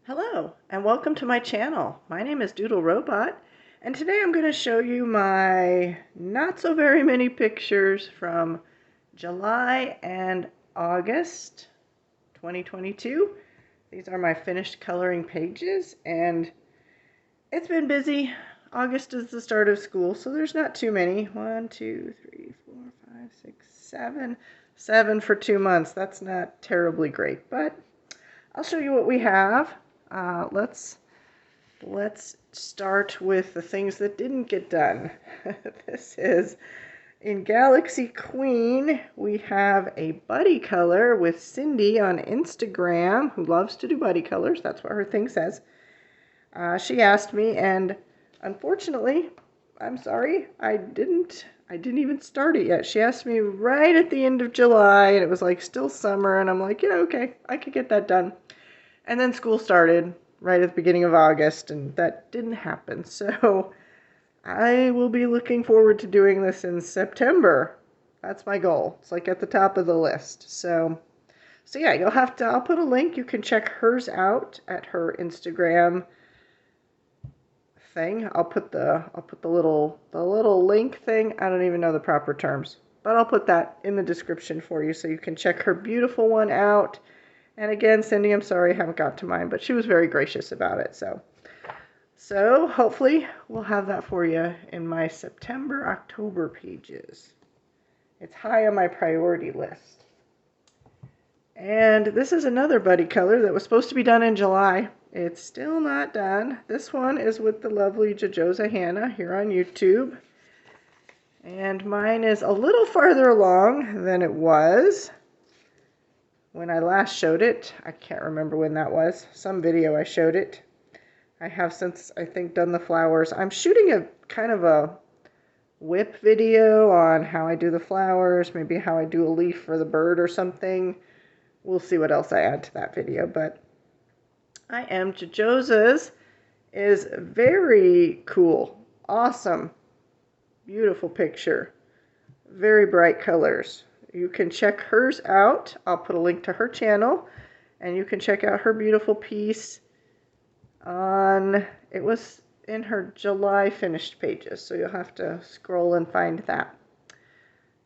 Hello and welcome to my channel. My name is Doodle Robot and today I'm going to show you my not so very many pictures from July and August 2022. These are my finished coloring pages and it's been busy. August is the start of school, so there's not too many. 1, 2, 3, 4, 5, 6, 7. 7 for 2 months. That's not terribly great, but I'll show you what we have. Let's start with the things that didn't get done. This is in Galaxy Queen. We have a buddy color with Cindy on Instagram, who loves to do buddy colors. That's what her thing says. She asked me, and unfortunately, I'm sorry, I didn't even start it yet. She asked me right at the end of July, and it was like still summer, and I'm like, yeah, okay, I could get that done. And then school started right at the beginning of August, and that didn't happen. So I will be looking forward to doing this in September. That's my goal. It's like at the top of the list. So yeah, I'll put a link. You can check hers out at her Instagram thing. I'll put the little link thing. I don't even know the proper terms, but I'll put that in the description for you so you can check her beautiful one out. And again, Cindy, I'm sorry I haven't got to mine, but she was very gracious about it. So hopefully we'll have that for you in my September, October pages. It's high on my priority list. And this is another buddy color that was supposed to be done in July. It's still not done. This one is with the lovely Am Johanna here on YouTube. And mine is a little farther along than it was when I last showed it. I can't remember when that was. Some video I showed it. I have since, I think, done the flowers. I'm shooting a kind of a whip video on how I do the flowers, maybe how I do a leaf for the bird or something. We'll see what else I add to that video, but I Am Johanna's is very cool, awesome, beautiful picture, very bright colors. You can check hers out. I'll put a link to her channel, and you can check out her beautiful piece on, it was in her July finished pages, so you'll have to scroll and find that.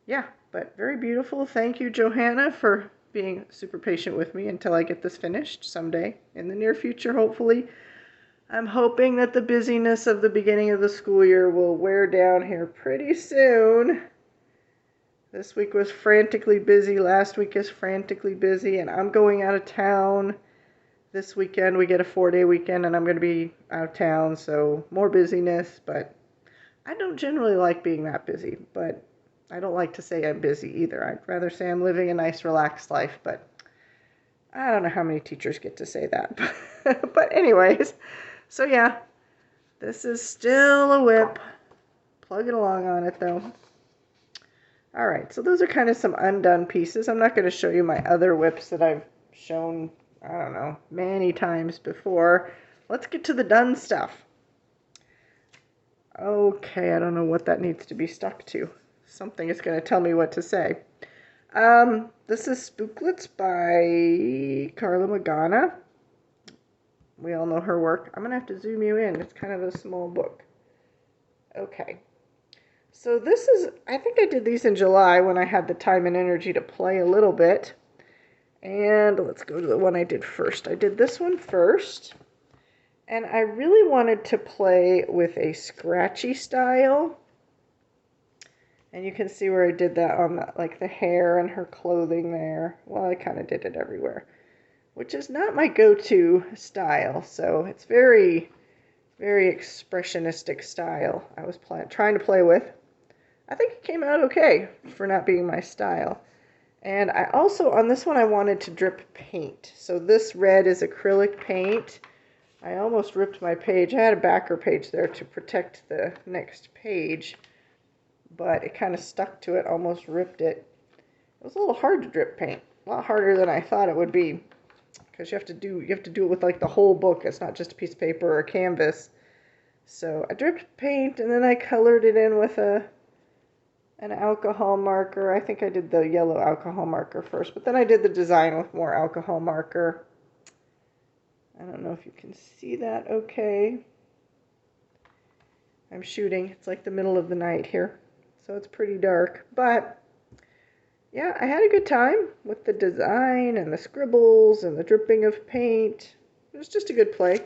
Yeah, but very beautiful. Thank you, Johanna, for being super patient with me until I get this finished someday in the near future, hopefully. I'm hoping that the busyness of the beginning of the school year will wear down here pretty soon. This week was frantically busy. Last week is frantically busy, and I'm going out of town. This weekend we get a 4-day weekend, and I'm going to be out of town, so more busyness. But I don't generally like being that busy, but I don't like to say I'm busy either. I'd rather say I'm living a nice, relaxed life, but I don't know how many teachers get to say that. But anyways, so yeah, this is still a whip. Plugging along on it, though. Alright, so those are kind of some undone pieces. I'm not going to show you my other whips that I've shown, I don't know, many times before. Let's get to the done stuff. Okay, I don't know what that needs to be stuck to. Something is going to tell me what to say. This is Spooklets by Carla Magana. We all know her work. I'm going to have to zoom you in. It's kind of a small book. Okay. So this is, I think I did these in July when I had the time and energy to play a little bit. And let's go to the one I did first. I did this one first. And I really wanted to play with a scratchy style. And you can see where I did that on the, like the hair and her clothing there. Well, I kind of did it everywhere, which is not my go-to style. So it's very, very expressionistic style I was trying to play with. I think it came out okay for not being my style. And I also, on this one, I wanted to drip paint. So this red is acrylic paint. I almost ripped my page. I had a backer page there to protect the next page, but it kind of stuck to it, almost ripped it. It was a little hard to drip paint. A lot harder than I thought it would be, because you have to do it with like the whole book. It's not just a piece of paper or a canvas. So I dripped paint, and then I colored it in with an alcohol marker. I think I did the yellow alcohol marker first, but then I did the design with more alcohol marker. I don't know if you can see that okay. I'm shooting. It's like the middle of the night here, so it's pretty dark. But yeah, I had a good time with the design and the scribbles and the dripping of paint. It was just a good play.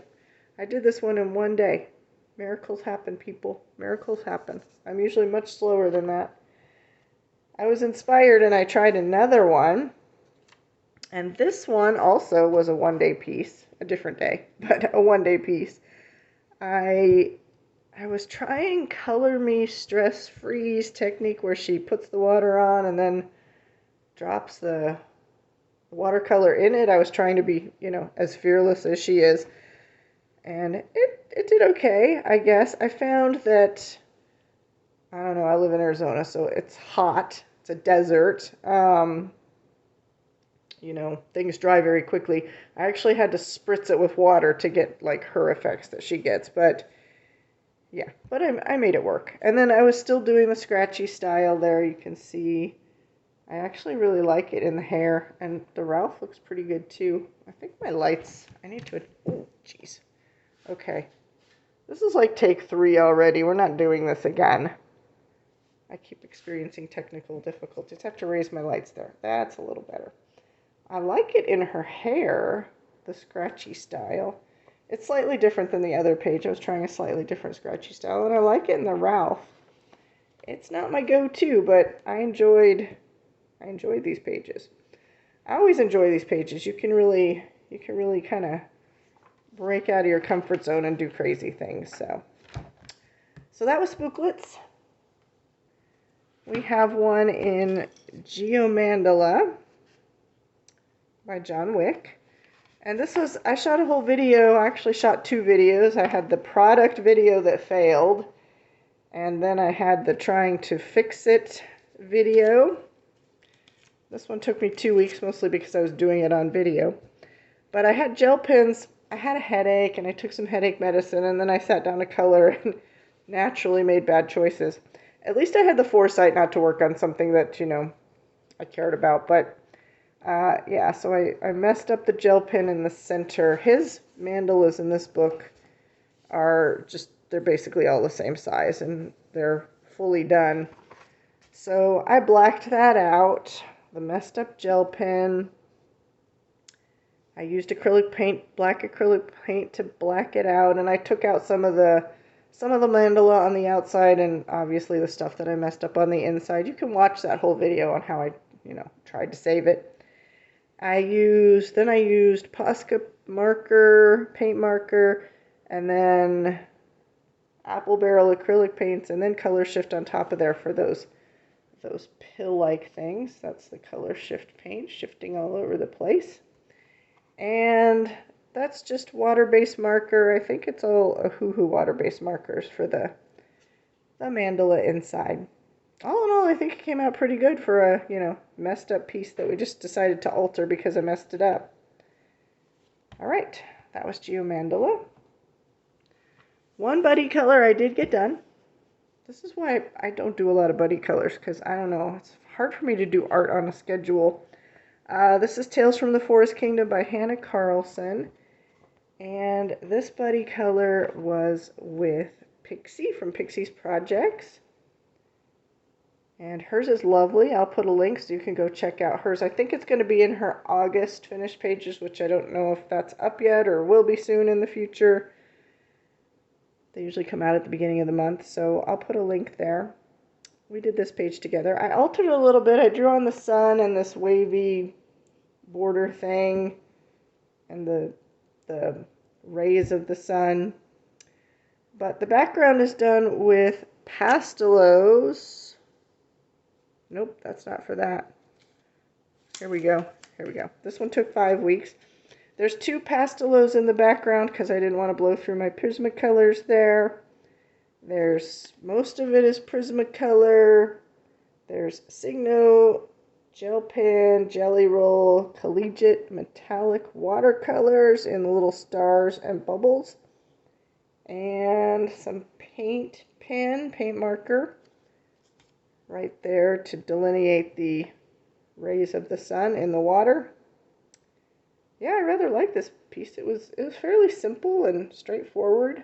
I did this one in one day. Miracles happen, people. Miracles happen. I'm usually much slower than that. I was inspired and I tried another one. And this one also was a one-day piece. A different day, but a one-day piece. I was trying Color Me Stress Freeze technique where she puts the water on and then drops the watercolor in it. I was trying to be, as fearless as she is. And it did okay, I guess. I found that, I don't know, I live in Arizona, so it's hot. It's a desert. Things dry very quickly. I actually had to spritz it with water to get, like, her effects that she gets. But, yeah. But I made it work. And then I was still doing the scratchy style there. You can see I actually really like it in the hair. And the Ralph looks pretty good, too. I think my lights, I need to, oh, jeez. Okay. This is like take 3 already. We're not doing this again. I keep experiencing technical difficulties. I have to raise my lights there. That's a little better. I like it in her hair, the scratchy style. It's slightly different than the other page. I was trying a slightly different scratchy style, and I like it in the Ralph. It's not my go-to, but I enjoyed these pages. I always enjoy these pages. You can really kind of break out of your comfort zone and do crazy things. So that was Spooklets. We have one in Mandala by John Wick. And this was, I shot a whole video. I actually shot 2 videos. I had the product video that failed, and then I had the trying to fix it video. This one took me 2 weeks, mostly because I was doing it on video. But I had gel pens. I had a headache, and I took some headache medicine, and then I sat down to color and naturally made bad choices. At least I had the foresight not to work on something that, I cared about. But, yeah, so I messed up the gel pen in the center. His mandalas in this book are they're basically all the same size, and they're fully done. So I blacked that out, the messed up gel pen. I used black acrylic paint to black it out, and I took out some of the mandala on the outside, and obviously the stuff that I messed up on the inside. You can watch that whole video on how I, tried to save it. I used Posca marker, paint marker, and then apple barrel acrylic paints, and then color shift on top of there for those pill-like things. That's the color shift paint, shifting all over the place. And that's just water-based marker. I think it's all Hoo water-based markers for the mandala inside. All in all, I think it came out pretty good for a, messed up piece that we just decided to alter because I messed it up. All right, that was Mandala. One buddy color I did get done. This is why I don't do a lot of buddy colors, because I don't know, it's hard for me to do art on a schedule. This is Tales from the Forest Kingdom by Hannah Carlson. And this buddy color was with Pixie from Pixie's Projects. And hers is lovely. I'll put a link so you can go check out hers. I think it's going to be in her August finished pages, which I don't know if that's up yet or will be soon in the future. They usually come out at the beginning of the month, so I'll put a link there. We did this page together. I altered a little bit. I drew on the sun and this wavy border thing and the rays of the sun. But the background is done with pastelos. Nope, that's not for that. Here we go. This one took 5 weeks. There's 2 pastelos in the background because I didn't want to blow through my Prismacolors there. Most of it is Prismacolor. There's Signo, gel pen, jelly roll, collegiate metallic watercolors in the little stars and bubbles. And some paint marker right there to delineate the rays of the sun in the water. yeah, I rather like this piece. It was fairly simple and straightforward.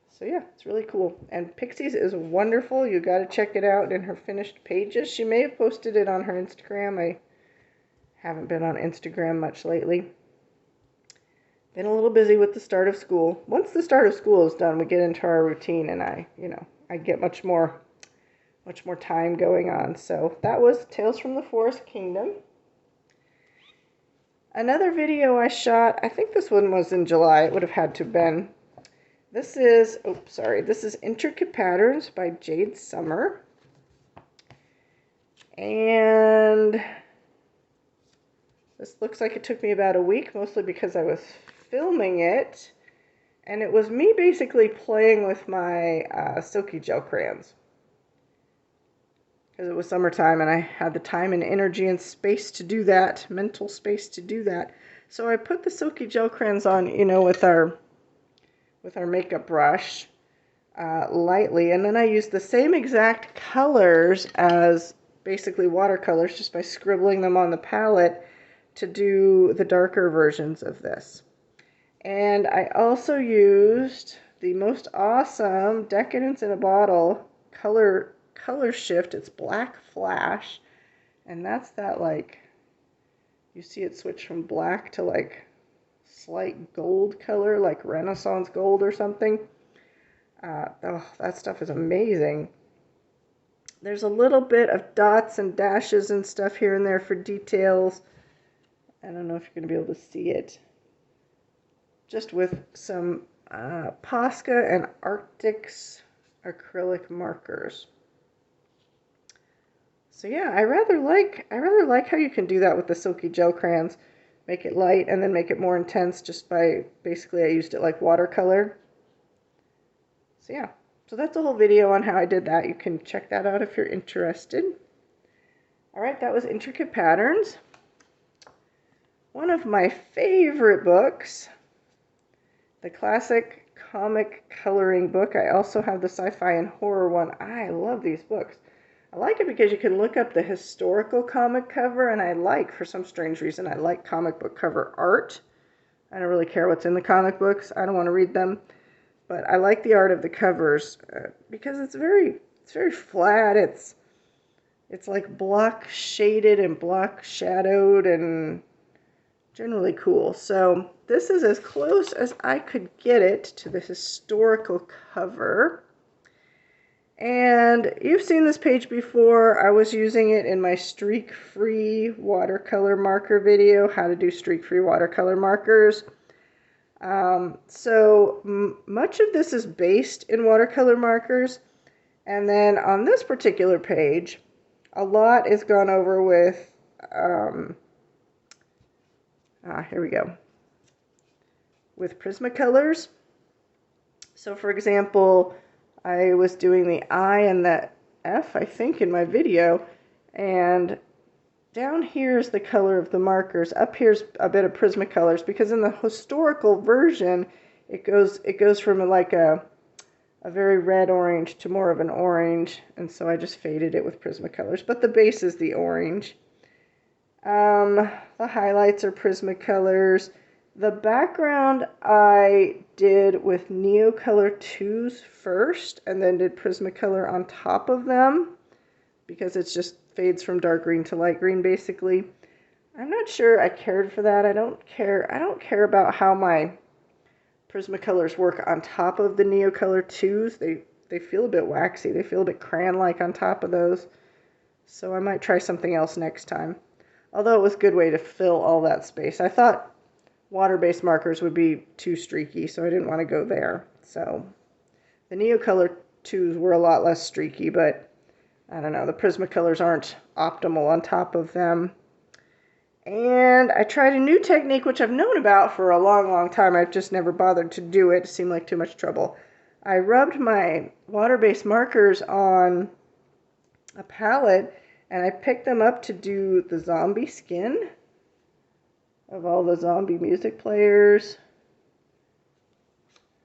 So yeah, it's really cool. And Pixie's is wonderful. You got to check it out in her finished pages. She may have posted it on her Instagram. I haven't been on Instagram much lately. Been a little busy with the start of school. Once the start of school is done, we get into our routine, and I get much more time going on. So that was Tales from the Forest Kingdom. Another video I shot, I think this one was in July. It would have had to have been. This is Intricate Patterns by Jade Summer. And this looks like it took me about a week, mostly because I was filming it. And it was me basically playing with my silky gel crayons. Because it was summertime and I had the time and energy and space to do that, mental space to do that. So I put the silky gel crayons on, with our makeup brush lightly, and then I used the same exact colors as basically watercolors, just by scribbling them on the palette to do the darker versions of this. And I also used the most awesome Decadence in a Bottle color shift. It's Black Flash, and that's that, like, you see it switch from black to like slight gold color, like Renaissance gold or something. That stuff is amazing. There's a little bit of dots and dashes and stuff here and there for details. I don't know if you're going to be able to see it. Just with some Posca and Arctic's acrylic markers. So yeah, I rather like how you can do that with the silky gel crayons. Make it light and then make it more intense just by, basically I used it like watercolor. So yeah, so that's a whole video on how I did that. You can check that out if you're interested. Alright, that was Intricate Patterns. One of my favorite books, the classic comic coloring book. I also have the sci-fi and horror one. I love these books. I like it because you can look up the historical comic cover, and for some strange reason, I like comic book cover art. I don't really care what's in the comic books. I don't want to read them. But I like the art of the covers because it's very flat. It's like block shaded and block shadowed and generally cool. So this is as close as I could get it to the historical cover. And you've seen this page before. I was using it in my streak-free watercolor marker video, how to do streak-free watercolor markers. So much of this is based in watercolor markers. And then on this particular page, a lot is gone over with, here we go, with Prismacolors. So for example, I was doing the I and the F, I think, in my video, and down here is the color of the markers. Up here's a bit of Prismacolors, because in the historical version, it goes from like a very red-orange to more of an orange, and so I just faded it with Prismacolors, but the base is the orange. The highlights are Prismacolors. The background I did with Neocolor 2s first, and then did Prismacolor on top of them, because it just fades from dark green to light green, basically. I'm not sure I cared for that. I don't care about how my Prismacolors work on top of the Neocolor 2s. They feel a bit waxy. They feel a bit crayon-like on top of those. So I might try something else next time. Although it was a good way to fill all that space. I thought water-based markers would be too streaky, so I didn't want to go there. So the Neocolor 2s were a lot less streaky, but I don't know, the Prismacolors aren't optimal on top of them. And I tried a new technique, which I've known about for a long time. I've just never bothered to do it. It seemed like too much trouble. I rubbed my water-based markers on a palette, and I picked them up to do the zombie skin of all the zombie music players,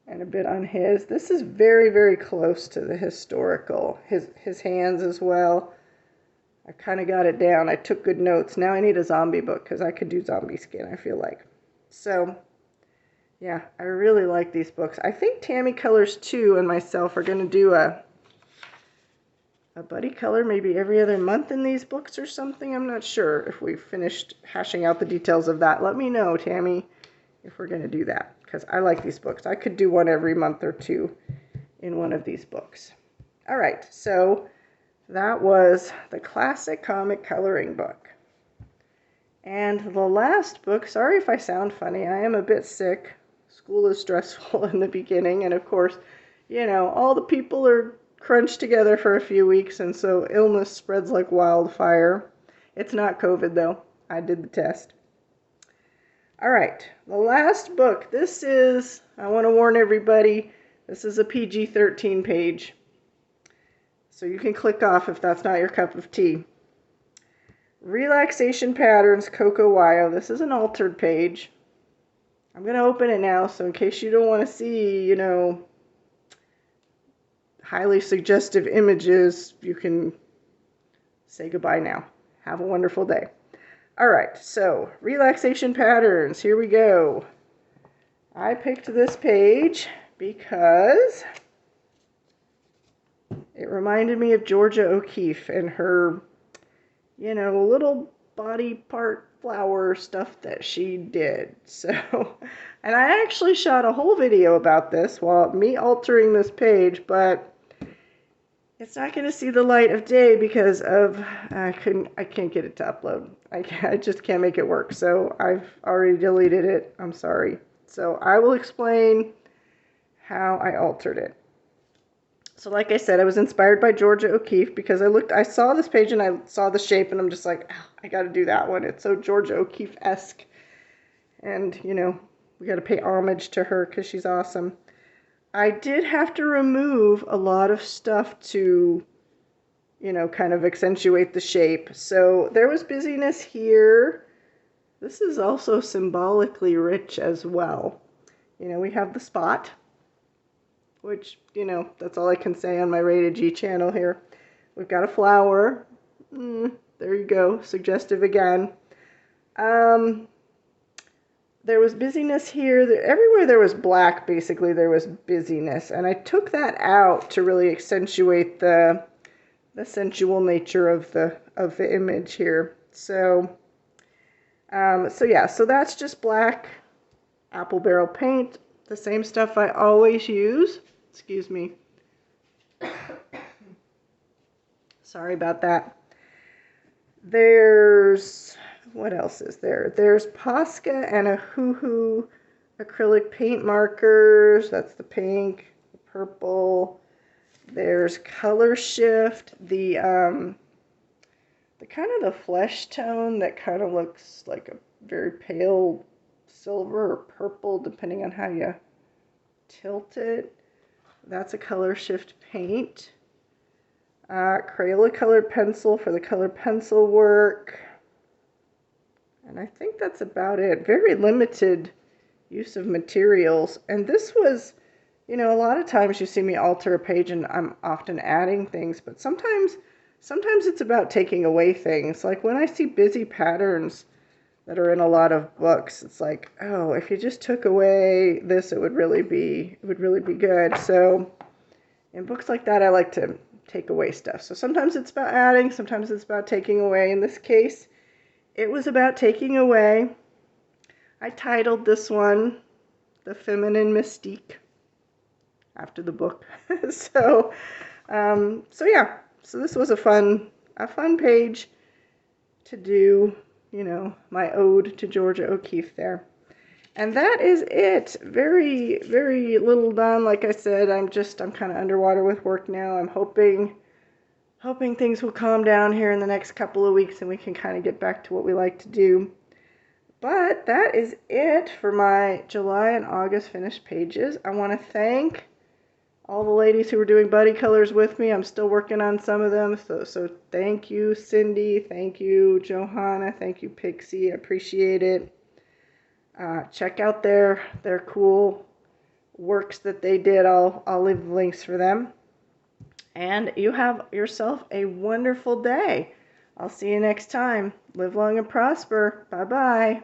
and a bit on his. This is very close to the historical. His hands as well. I kind of got it down. I took good notes. Now I need a zombie book because I could do zombie skin, I feel like. So, yeah, I really like these books. I think Tammy Colors 2 and myself are going to do a buddy color maybe every other month in these books or something. I'm not sure if we've finished hashing out the details of that. Let me know, Tammy, if we're going to do that because I like these books. I could do one every month or two in one of these books. All right, so that was the classic comic coloring book. And the last book, sorry if I sound funny, I am a bit sick. School is stressful in the beginning, and of course, you know, all the people are crunched together for a few weeks, and so illness spreads like wildfire. It's not COVID, though. I did the test. All right, the last book. This is, I want to warn everybody, this is a PG-13 page. So you can click off if that's not your cup of tea. Relaxation Patterns, Coco Wyo. This is an altered page. I'm going to open it now, so in case you don't want to see, you know, highly suggestive images, you can say goodbye now. Have a wonderful day. All right, so Relaxation Patterns, here we go. I picked this page because it reminded me of Georgia O'Keeffe and her, you know, little body part flower stuff that she did. So, and I actually shot a whole video about this while me altering this page, but it's not going to see the light of day because of, I can't get it to upload. I just can't make it work. So I've already deleted it. I'm sorry. So I will explain how I altered it. So like I said, I was inspired by Georgia O'Keeffe because I saw this page and I saw the shape and I'm just like, oh, I got to do that one. It's so Georgia O'Keeffe-esque. And, you know, we got to pay homage to her because she's awesome. I did have to remove a lot of stuff to, you know, kind of accentuate the shape. So there was busyness here. This is also symbolically rich as well. You know, we have the spot, which, you know, that's all I can say on my Rated G channel here. We've got a flower. There you go. Suggestive again. There was busyness here. Everywhere there was black, basically, there was busyness. And I took that out to really accentuate the sensual nature of the image here. So yeah, so that's just black apple barrel paint. The same stuff I always use. Excuse me. Sorry about that. There's, what else is there? There's Posca and a Hoo-Hoo acrylic paint markers. That's the pink, the purple. There's Color Shift, the kind of the flesh tone that kind of looks like a very pale silver or purple, depending on how you tilt it. That's a Color Shift paint. Crayola colored pencil for the colored pencil work. And I think that's about it. Very limited use of materials. And this was, you know, a lot of times you see me alter a page and I'm often adding things, but sometimes it's about taking away things. Like when I see busy patterns that are in a lot of books, it's like, oh, if you just took away this, it would really be good. So in books like that, I like to take away stuff. So sometimes it's about adding, sometimes it's about taking away. In this case, it was about taking away. I titled this one The Feminine Mystique after the book. So yeah, so this was a fun page to do, you know, my ode to Georgia O'Keeffe there. And that is it. Very, very little done. Like I said, I'm kind of underwater with work now. I'm hoping things will calm down here in the next couple of weeks and we can kind of get back to what we like to do. But that is it for my July and August finished pages. I want to thank all the ladies who were doing buddy colors with me. I'm still working on some of them. So thank you, Cindy. Thank you, Johanna. Thank you, Pixie. I appreciate it. Check out their cool works that they did. I'll leave links for them. And you have yourself a wonderful day. I'll see you next time. Live long and prosper. Bye-bye.